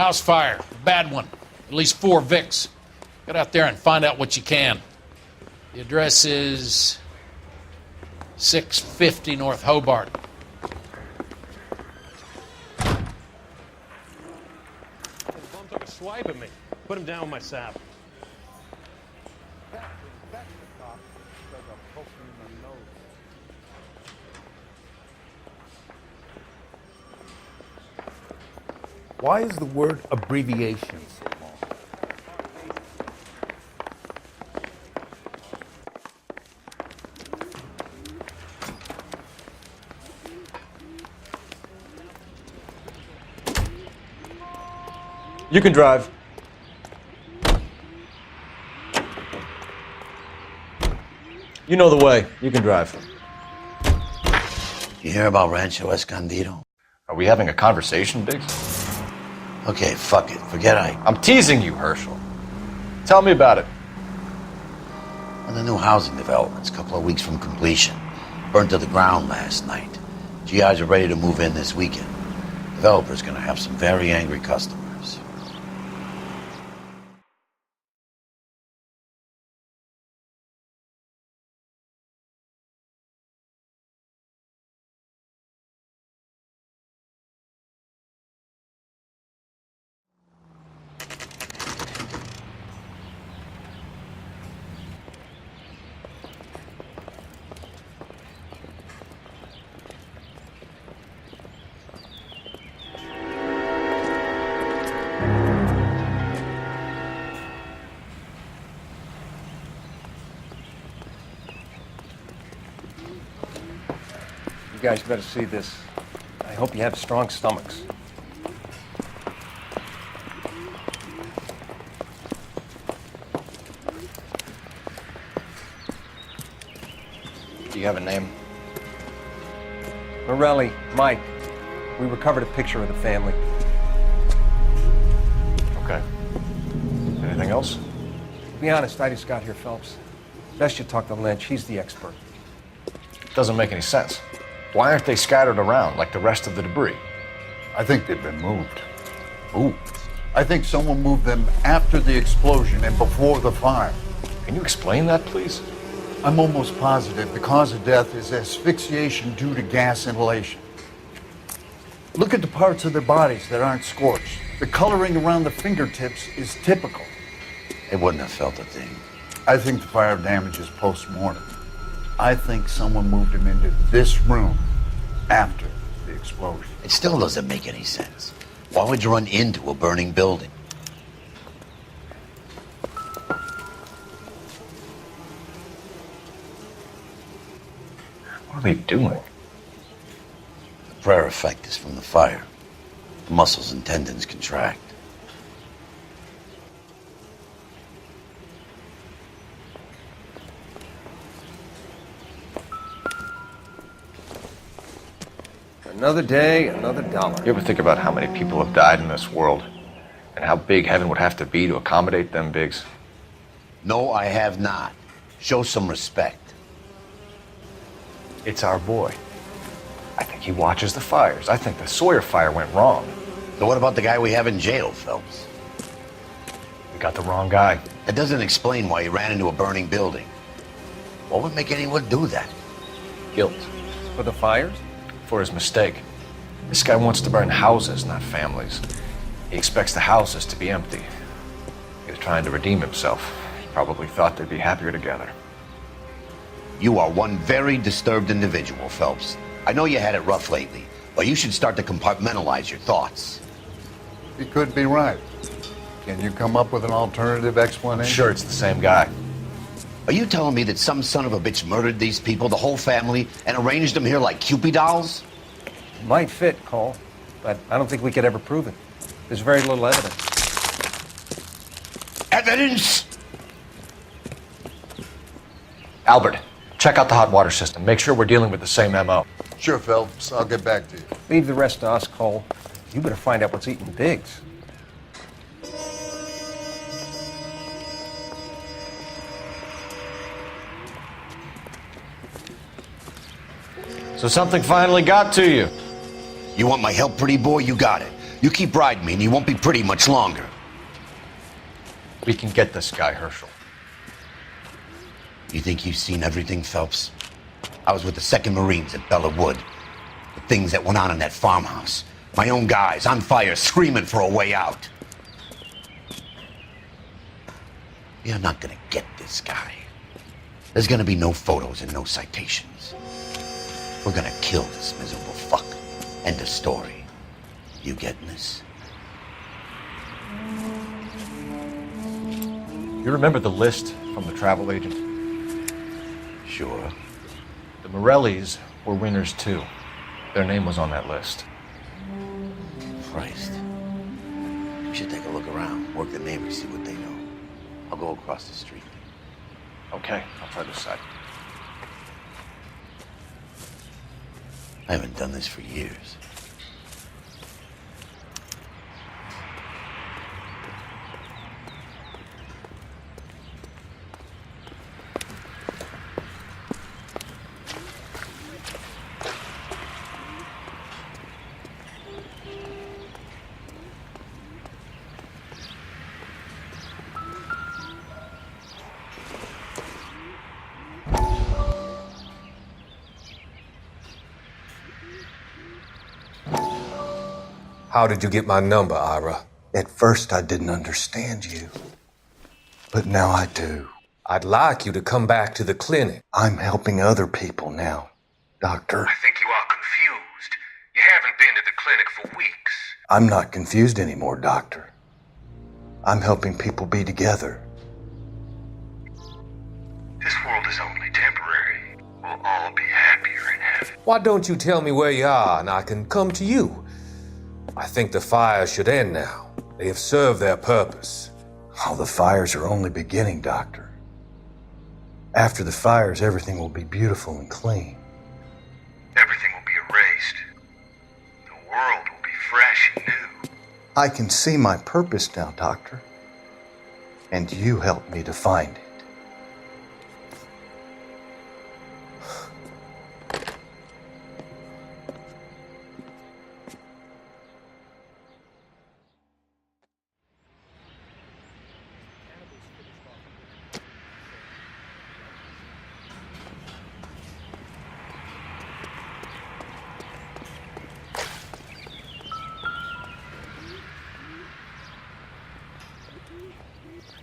House fire. Bad one. At least 4 Vicks. Get out there and find out what you can. The address is 650 North Hobart. Bum took a swipe at me. Put him down with my sap. Why is the word abbreviation so long? You can drive. You know the way. You can drive. You hear about Rancho Escondido? Are we having a conversation, Biggs? Okay, fuck it. Forget I'm teasing you, Herschel. Tell me about it. On the new housing developments, a couple of weeks from completion. Burned to the ground last night. GIs are ready to move in this weekend. Developer's gonna have some very angry customers. You guys better see this. I hope you have strong stomachs. Do you have a name? Morelli, Mike. We recovered a picture of the family. Okay. Anything else? To be honest, I just got here, Phelps. Best you talk to Lynch. He's the expert. Doesn't make any sense. Why aren't they scattered around like the rest of the debris? I think they've been moved. Ooh. I think someone moved them after the explosion and before the fire. Can you explain that, please? I'm almost positive the cause of death is asphyxiation due to gas inhalation. Look at the parts of their bodies that aren't scorched. The coloring around the fingertips is typical. They wouldn't have felt a thing. I think the fire damage is post-mortem. I think someone moved him into this room after the explosion. It still doesn't make any sense. Why would you run into a burning building? What are they doing? The prayer effect is from the fire. The muscles and tendons contract. Another day, another dollar. You ever think about how many people have died in this world? And how big heaven would have to be to accommodate them, Biggs? No, I have not. Show some respect. It's our boy. I think he watches the fires. I think the Sawyer fire went wrong. So what about the guy we have in jail, Phelps? We got the wrong guy. That doesn't explain why he ran into a burning building. What would make anyone do that? Guilt. For the fires? For his mistake. This guy wants to burn houses, not families. He expects the houses to be empty. He was trying to redeem himself. He probably thought they'd be happier together. You are one very disturbed individual, Phelps. I know you had it rough lately, but you should start to compartmentalize your thoughts. He could be right. Can you come up with an alternative explanation? I'm sure it's the same guy. Are you telling me that some son of a bitch murdered these people, the whole family, and arranged them here like Cupid dolls? Might fit, Cole, but I don't think we could ever prove it. There's very little evidence. Evidence? Albert, check out the hot water system. Make sure we're dealing with the same MO. Sure, Phelps. I'll get back to you. Leave the rest to us, Cole. You better find out what's eating Biggs. So something finally got to you. You want my help, pretty boy? You got it. You keep riding me and you won't be pretty much longer. We can get this guy, Herschel. You think you've seen everything, Phelps? I was with the 2nd Marines at Bella Wood. The things that went on in that farmhouse. My own guys on fire, screaming for a way out. You're not gonna get this guy. There's gonna be no photos and no citations. We're gonna kill this miserable fuck. End of story. You getting this? You remember the list from the travel agent? Sure. The Morellis were winners too. Their name was on that list. Christ. We should take a look around, work the neighbors, see what they know. I'll go across the street. Okay, I'll try this side. I haven't done this for years. How did you get my number, Ira? At first, I didn't understand you. But now I do. I'd like you to come back to the clinic. I'm helping other people now, Doctor. I think you are confused. You haven't been to the clinic for weeks. I'm not confused anymore, Doctor. I'm helping people be together. This world is only temporary. We'll all be happier in heaven. Why don't you tell me where you are and I can come to you? I think the fires should end now. They have served their purpose. Oh, the fires are only beginning, Doctor. After the fires, everything will be beautiful and clean. Everything will be erased. The world will be fresh and new. I can see my purpose now, Doctor. And you helped me to find it.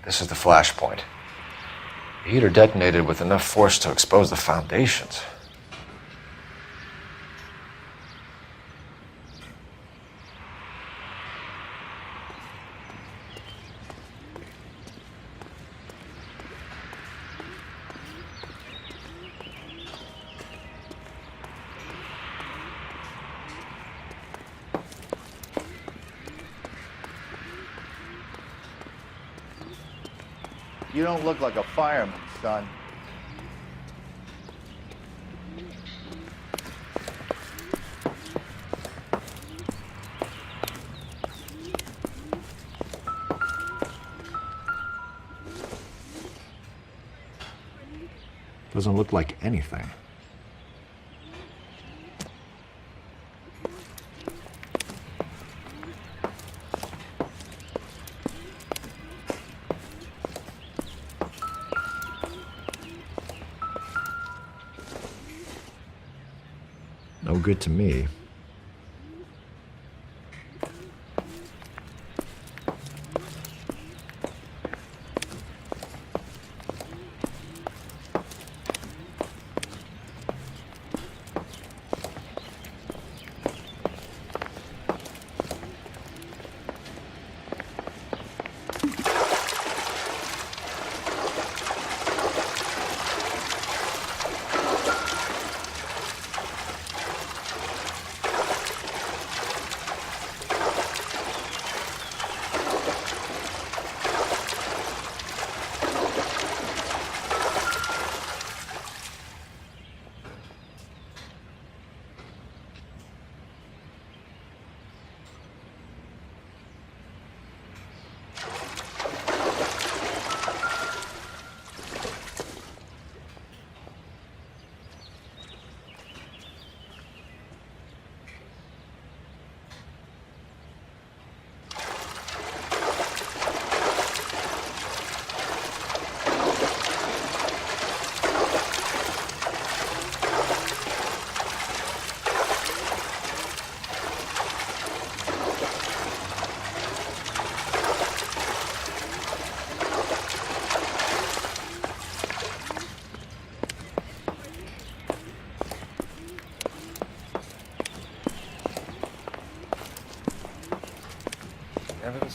This is the flashpoint. The heater detonated with enough force to expose the foundations. You don't look like a fireman, son. Doesn't look like anything. No good to me.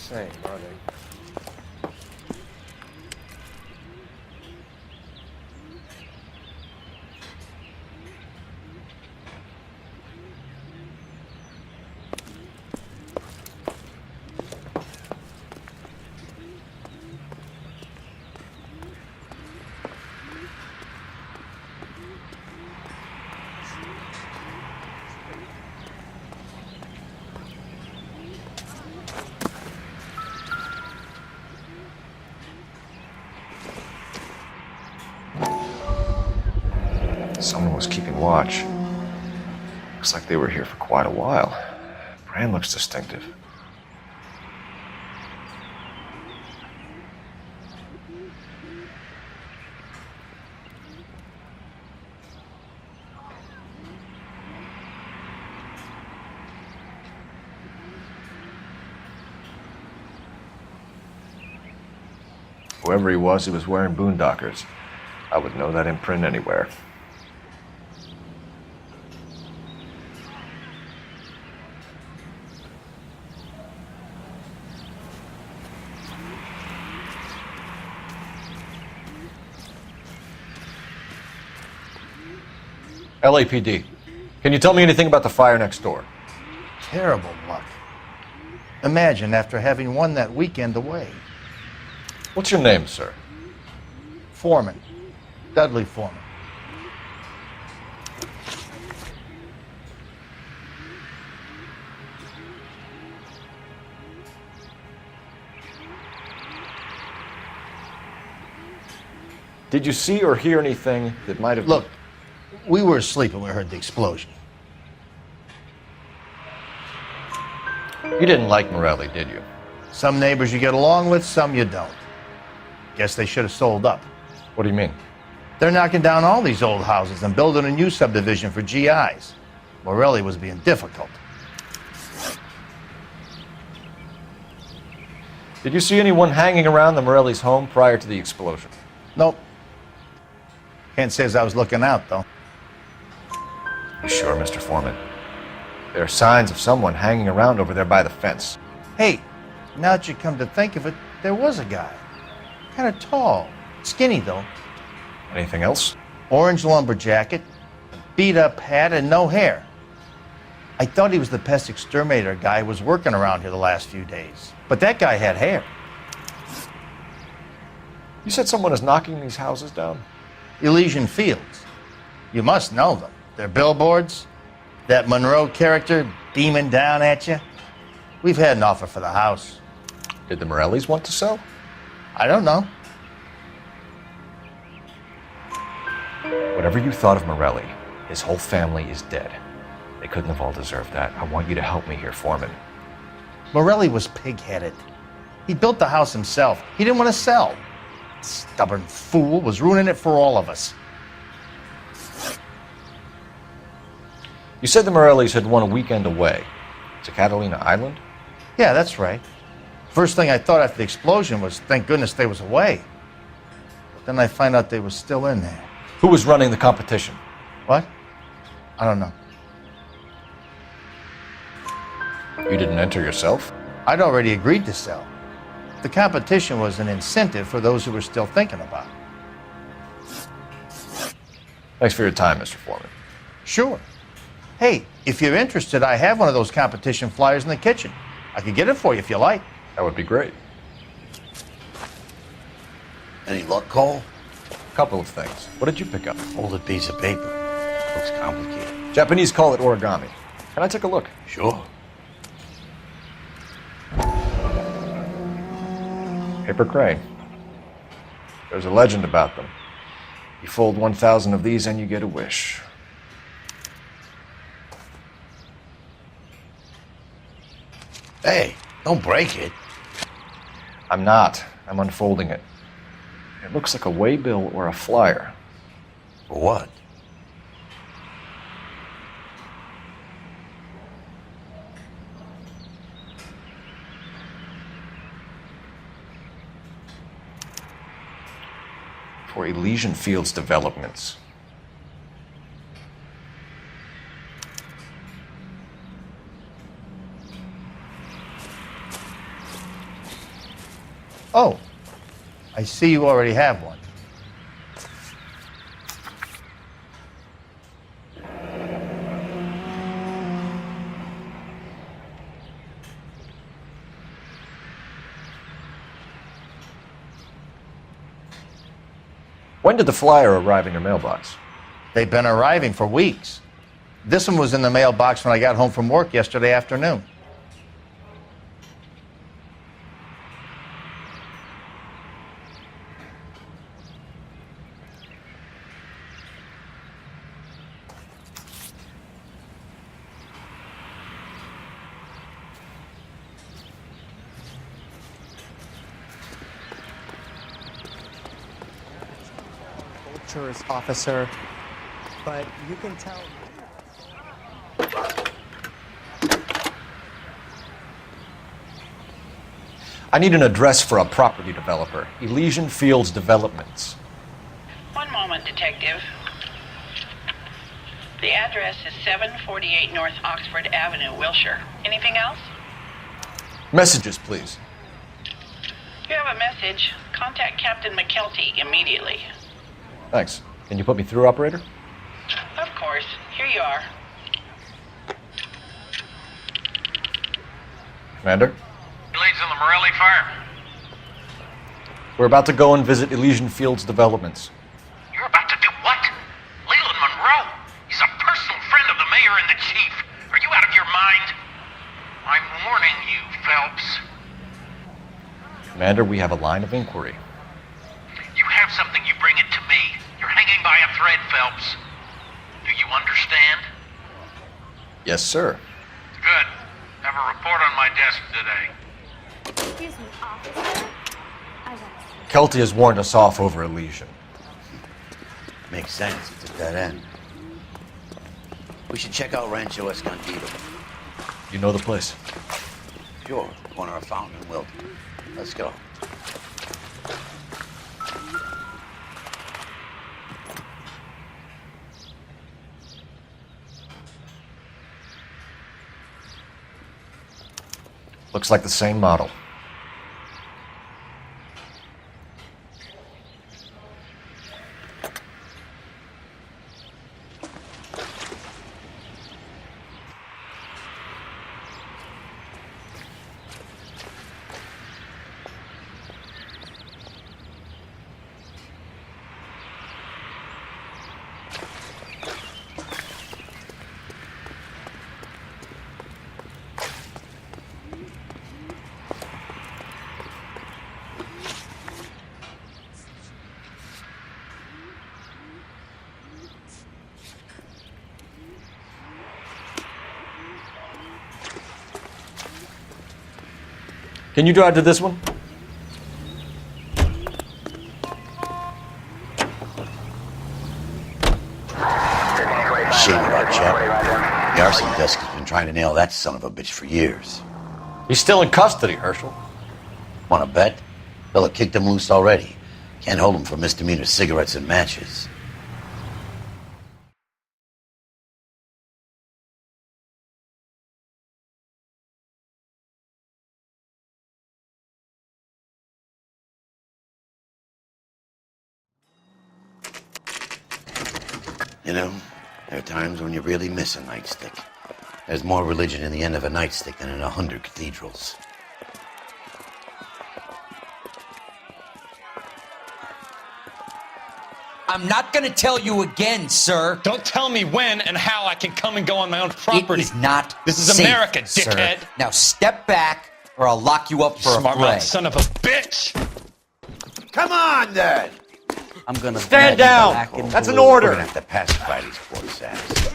same, are they? Someone was keeping watch. Looks like they were here for quite a while. Brand looks distinctive. Whoever he was wearing boondockers. I would know that imprint anywhere. LAPD, can you tell me anything about the fire next door? Terrible luck. Imagine after having won that weekend away. What's your name, sir? Foreman. Dudley Foreman. Did you see or hear anything that might have... Look, we were asleep when we heard the explosion. You didn't like Morelli, did you? Some neighbors you get along with, some you don't. Guess they should have sold up. What do you mean? They're knocking down all these old houses and building a new subdivision for GIs. Morelli was being difficult. Did you see anyone hanging around the Morelli's home prior to the explosion? Nope. Can't say as I was looking out, though. You sure, Mr. Foreman? There are signs of someone hanging around over there by the fence. Hey, now that you come to think of it, there was a guy. Kind of tall. Skinny, though. Anything else? Orange lumber jacket, beat-up hat, and no hair. I thought he was the pest exterminator guy who was working around here the last few days. But that guy had hair. You said someone is knocking these houses down? Elysian Fields. You must know them. Their billboards, that Monroe character beaming down at you. We've had an offer for the house. Did the Morellis want to sell? I don't know. Whatever you thought of Morelli, his whole family is dead. They couldn't have all deserved that. I want you to help me here, Foreman. Morelli was pig-headed. He built the house himself. He didn't want to sell. Stubborn fool was ruining it for all of us. You said the Morellis had won a weekend away to Catalina Island? Yeah, that's right. First thing I thought after the explosion was, thank goodness they was away. But then I find out they was still in there. Who was running the competition? What? I don't know. You didn't enter yourself? I'd already agreed to sell. The competition was an incentive for those who were still thinking about it. Thanks for your time, Mr. Foreman. Sure. Hey, if you're interested, I have one of those competition flyers in the kitchen. I could get it for you if you like. That would be great. Any luck, Cole? A couple of things. What did you pick up? Folded piece of paper. Looks complicated. Japanese call it origami. Can I take a look? Sure. Paper crane. There's a legend about them. You fold 1,000 of these and you get a wish. Hey, don't break it. I'm not. I'm unfolding it. It looks like a waybill or a flyer. For what? For Elysian Fields developments. Oh, I see you already have one. When did the flyer arrive in your mailbox? They've been arriving for weeks. This one was in the mailbox when I got home from work yesterday afternoon. Tourist officer, but you can tell. I need an address for a property developer, Elysian Fields Developments. One moment, detective. The address is 748 North Oxford Avenue, Wilshire. Anything else? Messages, please. You have a message. Contact Captain McKelty immediately. Thanks. Can you put me through, operator? Of course. Here you are. Commander? He leads in the Morelli fire. We're about to go and visit Elysian Fields Developments. You're about to do what? Leland Monroe? He's a personal friend of the mayor and the chief. Are you out of your mind? I'm warning you, Phelps. Commander, we have a line of inquiry. You have something, you bring it to me. You're hanging by a thread, Phelps. Do you understand? Yes, sir. Good. Have a report on my desk today. Excuse me, officer. Kelty has warned us off over Elysian. Makes sense. It's a dead end. We should check out Rancho Escondido. You know the place? Sure. Corner of Fountain and Wilton. Let's go. Looks like the same model. Can you drive to this one? Shame about Chuck. The arson desk has been trying to nail that son of a bitch for years. He's still in custody, Herschel. Want to bet? Fella kicked him loose already. Can't hold him for misdemeanor cigarettes and matches. You know, there are times when you really miss a nightstick. There's more religion in the end of a nightstick than in 100 cathedrals. I'm not gonna tell you again, sir. Don't tell me when and how I can come and go on my own property. It is not This is safe, America, dickhead. Sir. Now step back, or I'll lock you up for Smart a fray. mouth son of a bitch! Come on, then! I'm gonna stand down. That's an order. We're gonna have to pacify these poor saps.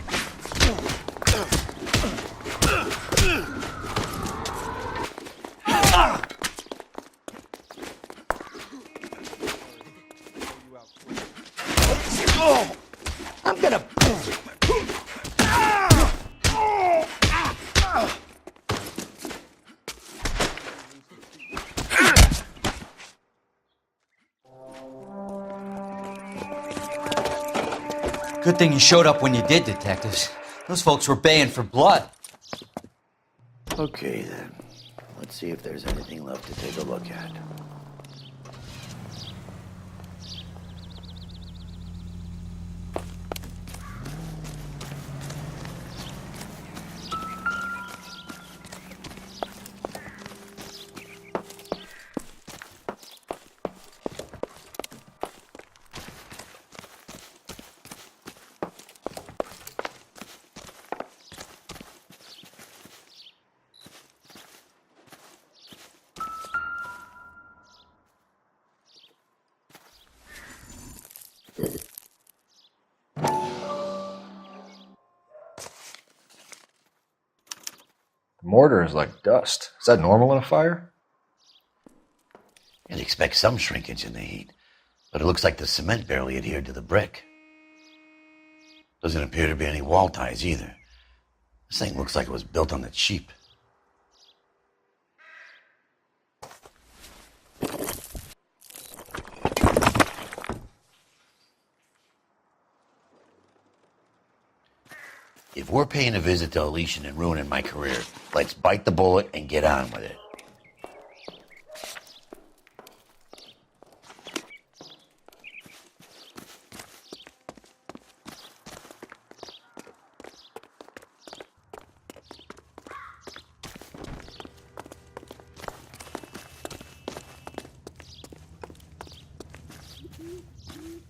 I'm gonna. Good thing you showed up when you did, detectives. Those folks were baying for blood. Okay, then. Let's see if there's anything left to take a look at. Mortar is like dust. Is that normal in a fire? You'd expect some shrinkage in the heat, but it looks like the cement barely adhered to the brick. Doesn't appear to be any wall ties either. This thing looks like it was built on the cheap. If we're paying a visit to Elysian and ruining my career, let's bite the bullet and get on with it.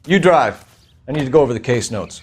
You drive. I need to go over the case notes.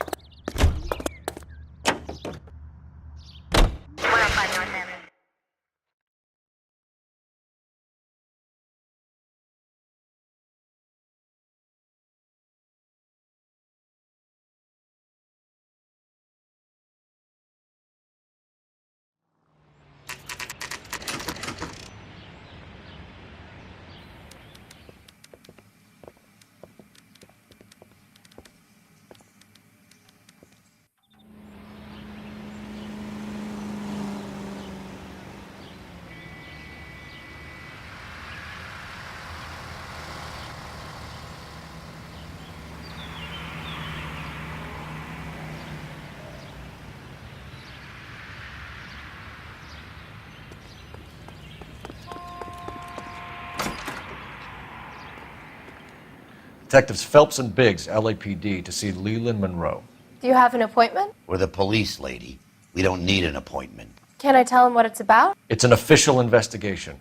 Detectives Phelps and Biggs, LAPD, to see Leland Monroe. Do you have an appointment? We're the police, lady. We don't need an appointment. Can I tell him what it's about? It's an official investigation.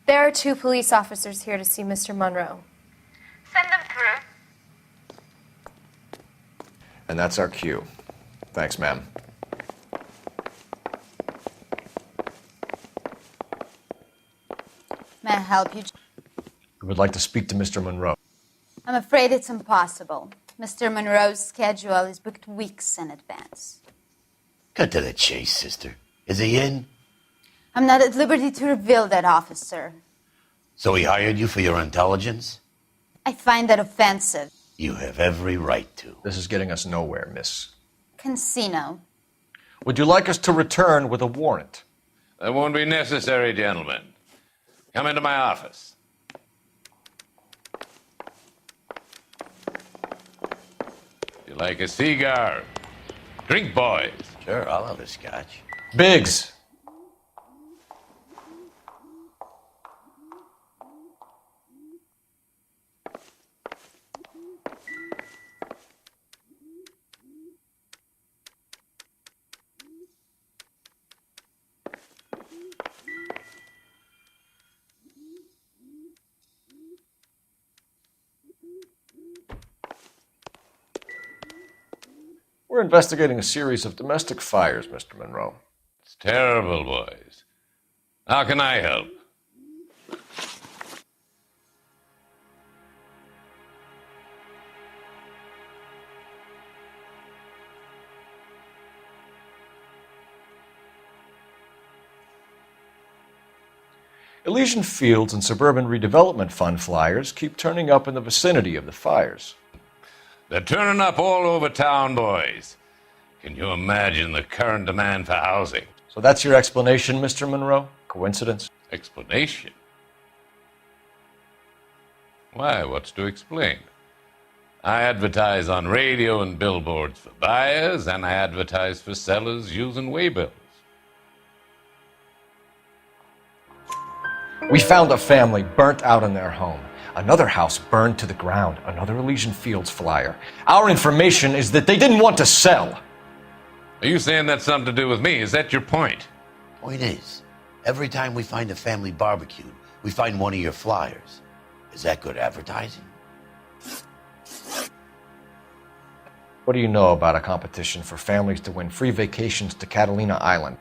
There are 2 police officers here to see Mr. Monroe. Send them through. And that's our cue. Thanks, ma'am. May I help you? We would like to speak to Mr. Monroe. I'm afraid it's impossible. Mr. Monroe's schedule is booked weeks in advance. Cut to the chase, sister. Is he in? I'm not at liberty to reveal that, officer. So he hired you for your intelligence? I find that offensive. You have every right to. This is getting us nowhere, miss. Casino. Would you like us to return with a warrant? That won't be necessary, gentlemen. Come into my office. You like a cigar? Drink, boys. Sure, I'll have a scotch. Biggs. We're investigating a series of domestic fires, Mr. Monroe. It's terrible, boys. How can I help? Elysian Fields and Suburban Redevelopment Fund flyers keep turning up in the vicinity of the fires. They're turning up all over town, boys. Can you imagine the current demand for housing? So that's your explanation, Mr. Monroe? Coincidence? Explanation? Why, what's to explain? I advertise on radio and billboards for buyers, and I advertise for sellers using waybills. We found a family burnt out in their home. Another house burned to the ground. Another Elysian Fields flyer. Our information is that they didn't want to sell. Are you saying that's something to do with me? Is that your point? Point is, every time we find a family barbecued, we find one of your flyers. Is that good advertising? What do you know about a competition for families to win free vacations to Catalina Island?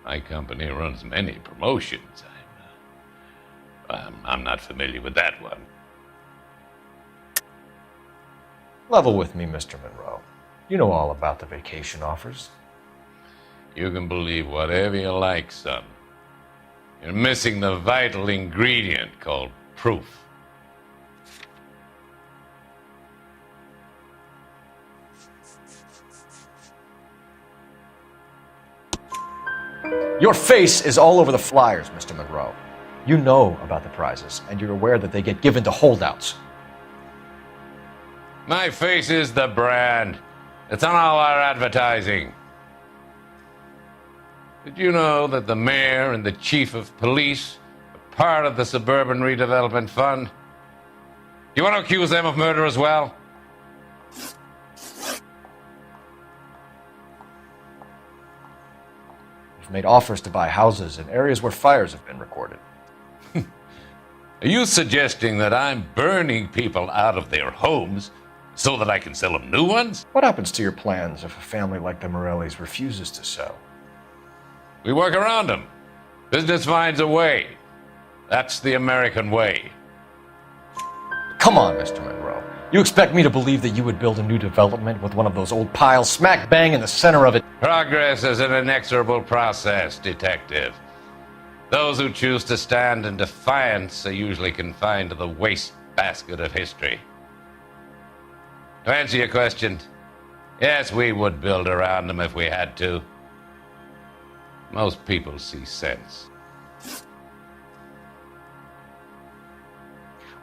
My company runs many promotions. I'm not familiar with that one. Level with me, Mr. Monroe. You know all about the vacation offers. You can believe whatever you like, son. You're missing the vital ingredient called proof. Your face is all over the flyers, Mr. Monroe. You know about the prizes, and you're aware that they get given to holdouts. My face is the brand. It's on all our advertising. Did you know that the mayor and the chief of police are part of the Suburban Redevelopment Fund? Do you want to accuse them of murder as well? You've made offers to buy houses in areas where fires have been recorded. Are you suggesting that I'm burning people out of their homes so that I can sell them new ones? What happens to your plans if a family like the Morellis refuses to sell? We work around them. Business finds a way. That's the American way. Come on, Mr. Monroe. You expect me to believe that you would build a new development with one of those old piles smack bang in the center of it? Progress is an inexorable process, Detective. Those who choose to stand in defiance are usually confined to the wastebasket of history. To answer your question, yes, we would build around them if we had to. Most people see sense.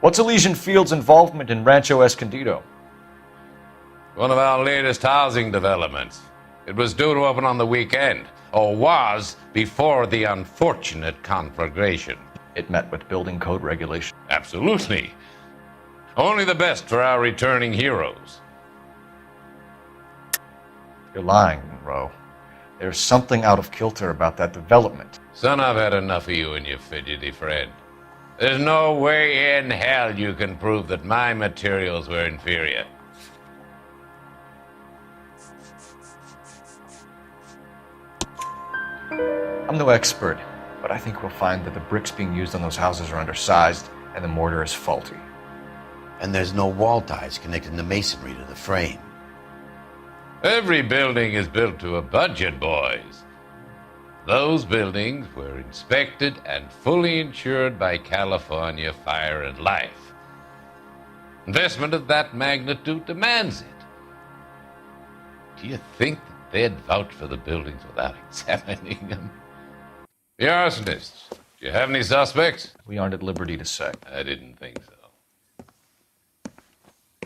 What's Elysian Field's involvement in Rancho Escondido? One of our latest housing developments. It was due to open on the weekend, or was before the unfortunate conflagration. It met with building code regulation. Absolutely. Only the best for our returning heroes. You're lying, Monroe. There's something out of kilter about that development. Son, I've had enough of you and your fidgety friend. There's no way in hell you can prove that my materials were inferior. I'm no expert, but I think we'll find that the bricks being used on those houses are undersized and the mortar is faulty. And there's no wall ties connecting the masonry to the frame. Every building is built to a budget, boys. Those buildings were inspected and fully insured by California Fire and Life. Investment of that magnitude demands it. Do you think that they'd vouch for the buildings without examining them? The arsonists, do you have any suspects? We aren't at liberty to say. I didn't think so.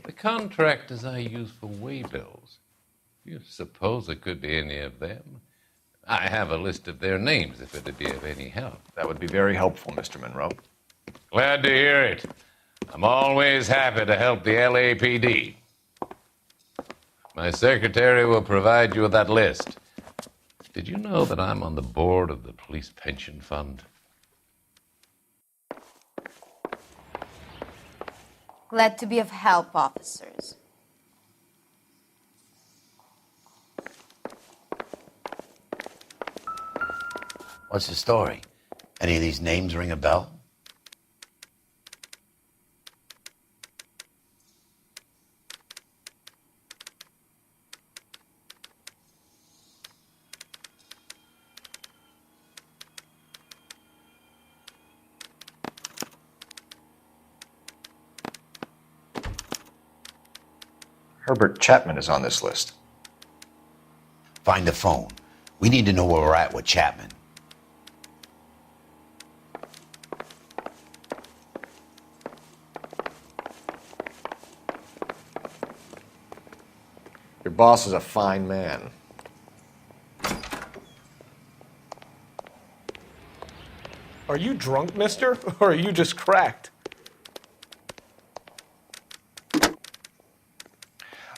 The contractors I use for waybills, do you suppose it could be any of them? I have a list of their names if it'd be of any help. That would be very helpful, Mr. Monroe. Glad to hear it. I'm always happy to help the LAPD. My secretary will provide you with that list. Did you know that I'm on the board of the Police Pension Fund? Glad to be of help, officers. What's the story? Any of these names ring a bell? Herbert Chapman is on this list. Find the phone. We need to know where we're at with Chapman. Your boss is a fine man. Are you drunk, mister? Or are you just cracked?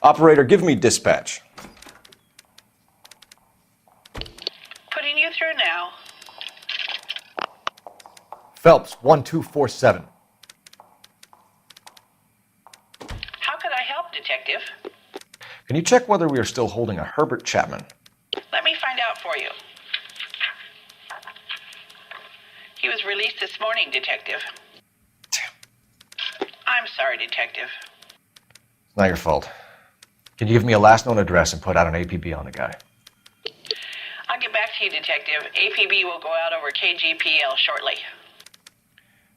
Operator, give me dispatch. Putting you through now. Phelps, 1247. How could I help, Detective? Can you check whether we are still holding a Herbert Chapman? Let me find out for you. He was released this morning, Detective. I'm sorry, Detective. It's not your fault. Can you give me a last known address and put out an APB on the guy? I'll get back McKelty, Detective. APB will go out over KGPL shortly.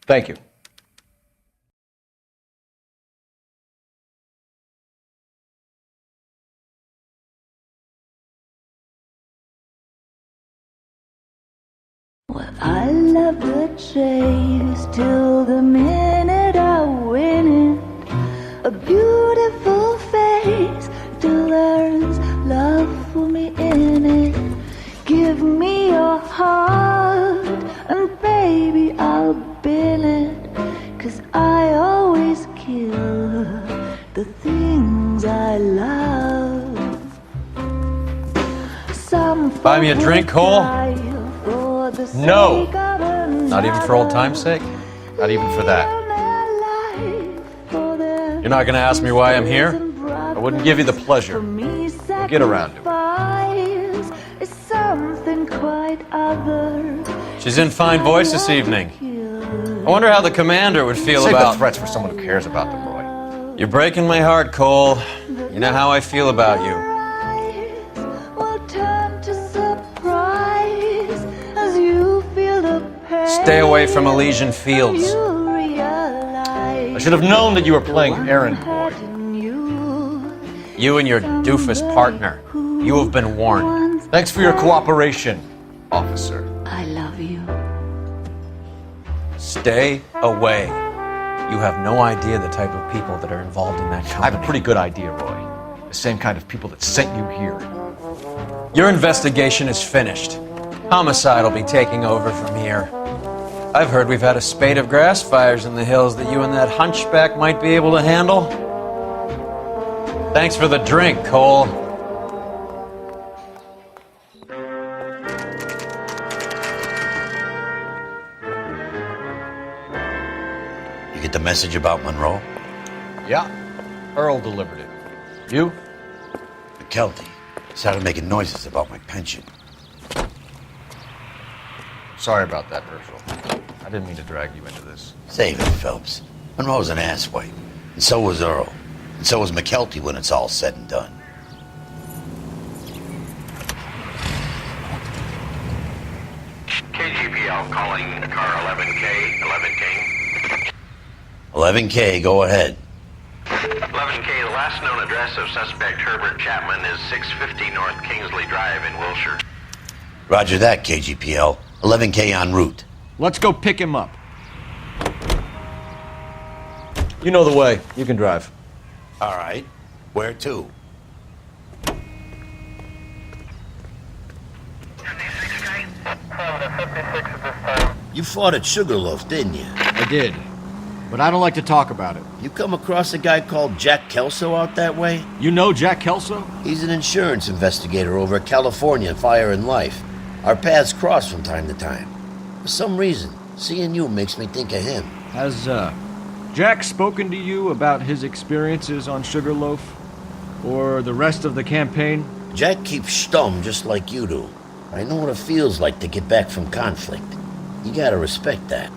Thank you. I love the chase till the minute I win it. A beautiful face till there's love for me in it. Give me your heart and baby I'll bin it. 'Cause I always kill the things I love. Some Buy me a drink, Cole? No. Not even for old time's sake? Not even for that. You're not going to ask me why I'm here? I wouldn't give you the pleasure. We'll get around to it. She's in fine voice this evening. I wonder how the commander would feel Save about... the threats for someone who cares about them, Roy. You're breaking my heart, Cole. You know how I feel about you. Stay away from Elysian Fields. I should have known that you were playing errand boy. You and your doofus partner. You have been warned. Thanks for your cooperation, officer. I love you. Stay away. You have no idea the type of people that are involved in that company. I have a pretty good idea, Roy. The same kind of people that sent you here. Your investigation is finished. Homicide will be taking over from here. I've heard we've had a spate of grass fires in the hills that you and that hunchback might be able to handle. Thanks for the drink, Cole. You get the message about Monroe? Yeah. Earl delivered it. You? McKelty started making noises about my pension. Sorry about that, Herschel. I didn't mean to drag you into this. Save it, Phelps. Monroe's an asswipe. And so was Earl. And so was McKelty when it's all said and done. KGPL calling car 11K, 11K. 11K, go ahead. 11K, the last known address of suspect Herbert Chapman is 650 North Kingsley Drive in Wilshire. Roger that, KGPL. 11K en route. Let's go pick him up. You know the way. You can drive. All right. Where to? You fought at Sugarloaf, didn't you? I did. But I don't like to talk about it. You come across a guy called Jack Kelso out that way? You know Jack Kelso? He's an insurance investigator over at California Fire and Life. Our paths cross from time to time. For some reason, seeing you makes me think of him. Has, Jack spoken to you about his experiences on Sugarloaf? Or the rest of the campaign? Jack keeps stum just like you do. I know what it feels like to get back from conflict. You gotta respect that.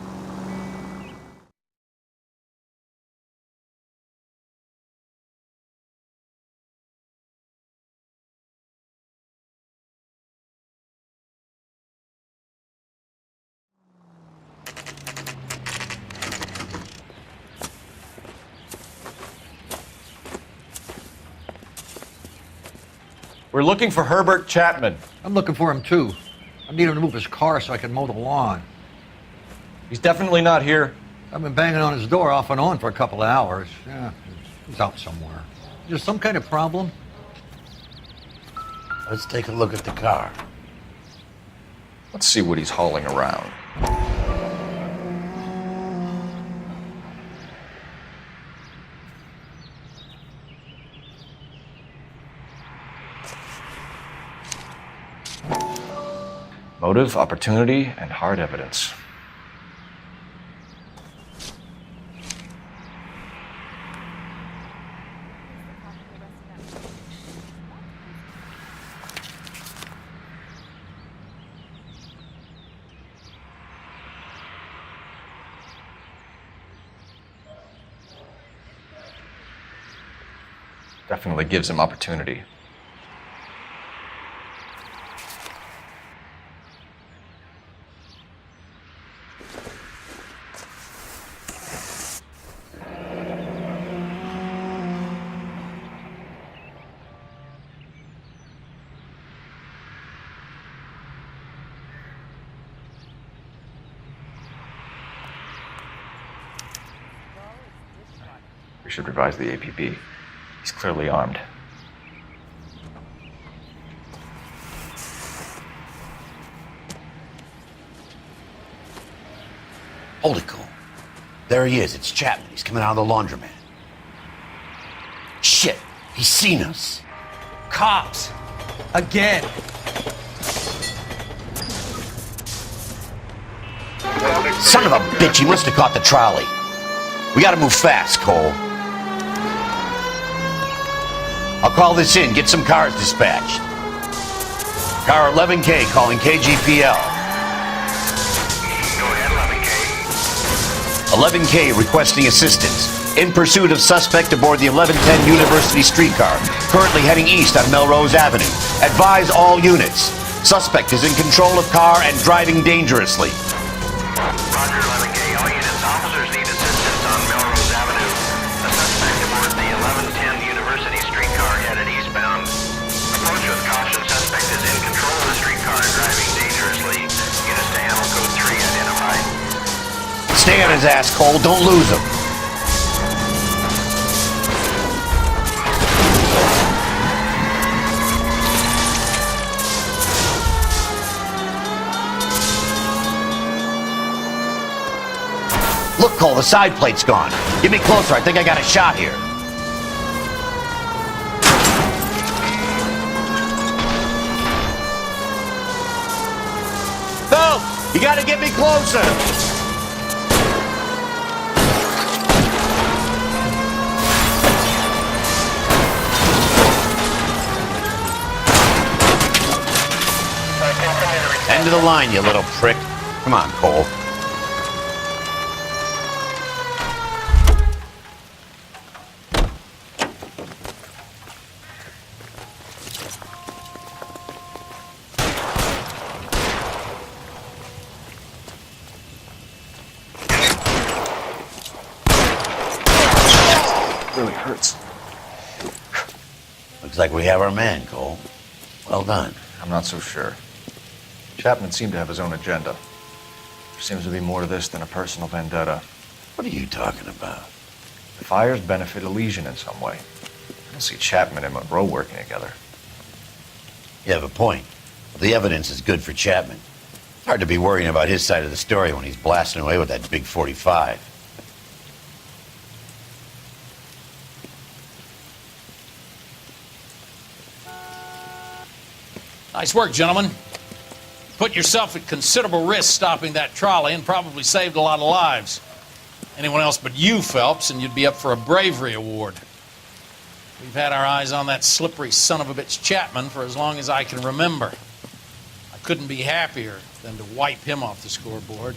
We're looking for Herbert Chapman. I'm looking for him too. I need him to move his car so I can mow the lawn. He's definitely not here. I've been banging on his door off and on for a couple of hours. Yeah, he's out somewhere. Is there some kind of problem? Let's take a look at the car. Let's see what he's hauling around. Motive, opportunity, and hard evidence. Definitely gives him opportunity. We should revise the APB. He's clearly armed. Hold it, Cole. There he is. It's Chapman. He's coming out of the laundromat. Shit. He's seen us. Cops! Again! Son of a bitch, he must have caught the trolley. We gotta move fast, Cole. I'll call this in, get some cars dispatched. Car 11K calling KGPL. Go ahead, 11K. 11K requesting assistance. In pursuit of suspect aboard the 1110 University streetcar, currently heading east on Melrose Avenue. Advise all units. Suspect is in control of car and driving dangerously. Roger, 11K. All units, officers need assistance on Melrose Avenue. A suspect aboard the 1110 University streetcar headed eastbound. Approach with caution. Suspect is in control of the streetcar and driving dangerously. Units to handle code 3 identified. Stay on his ass, Cole. Don't lose him. Look, Cole, the side plate's gone. Get me closer. I think I got a shot here. No! You gotta get me closer! End of the line, you little prick. Come on, Cole. Really hurts. Looks like we have our man, Cole. Well done. I'm not so sure. Chapman seemed to have his own agenda. There seems to be more to this than a personal vendetta. What are you talking about? The fires benefit Elysian in some way. I don't see Chapman and Monroe working together. You have a point. The evidence is good for Chapman. It's hard to be worrying about his side of the story when he's blasting away with that big 45. Nice work, gentlemen. Put yourself at considerable risk stopping that trolley and probably saved a lot of lives. Anyone else but you, Phelps, and you'd be up for a bravery award. We've had our eyes on that slippery son of a bitch Chapman for as long as I can remember. I couldn't be happier than to wipe him off the scoreboard.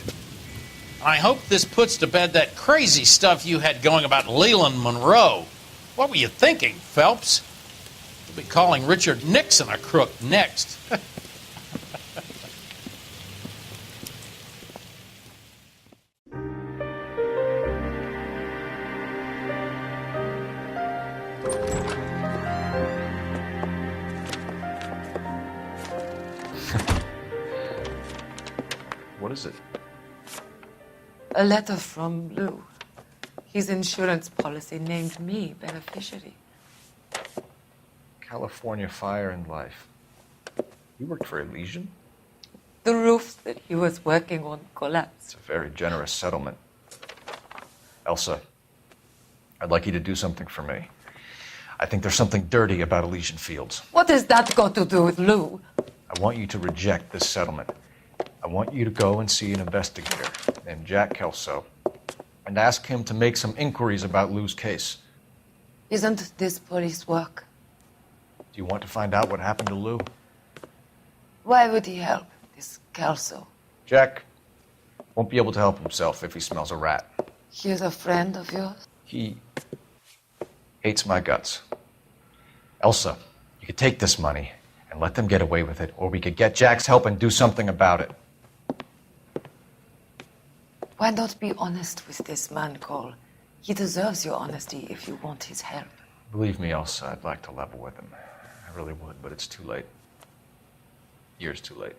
And I hope this puts to bed that crazy stuff you had going about Leland Monroe. What were you thinking, Phelps? We'll be calling Richard Nixon a crook next. What is it? A letter from Lou. His insurance policy named me beneficiary. California Fire and Life. You worked for Elysian? The roof that he was working on collapsed. It's a very generous settlement. Elsa, I'd like you to do something for me. I think there's something dirty about Elysian Fields. What has that got to do with Lou? I want you to reject this settlement. I want you to go and see an investigator named Jack Kelso and ask him to make some inquiries about Lou's case. Isn't this police work? Do you want to find out what happened to Lou? Why would he help this Kelso? Jack won't be able to help himself if he smells a rat. He is a friend of yours? He hates my guts. Elsa, you could take this money and let them get away with it, or we could get Jack's help and do something about it. Why not be honest with this man, Cole? He deserves your honesty if you want his help. Believe me, Elsa, I'd like to level with him. I really would, but it's too late. Years too late.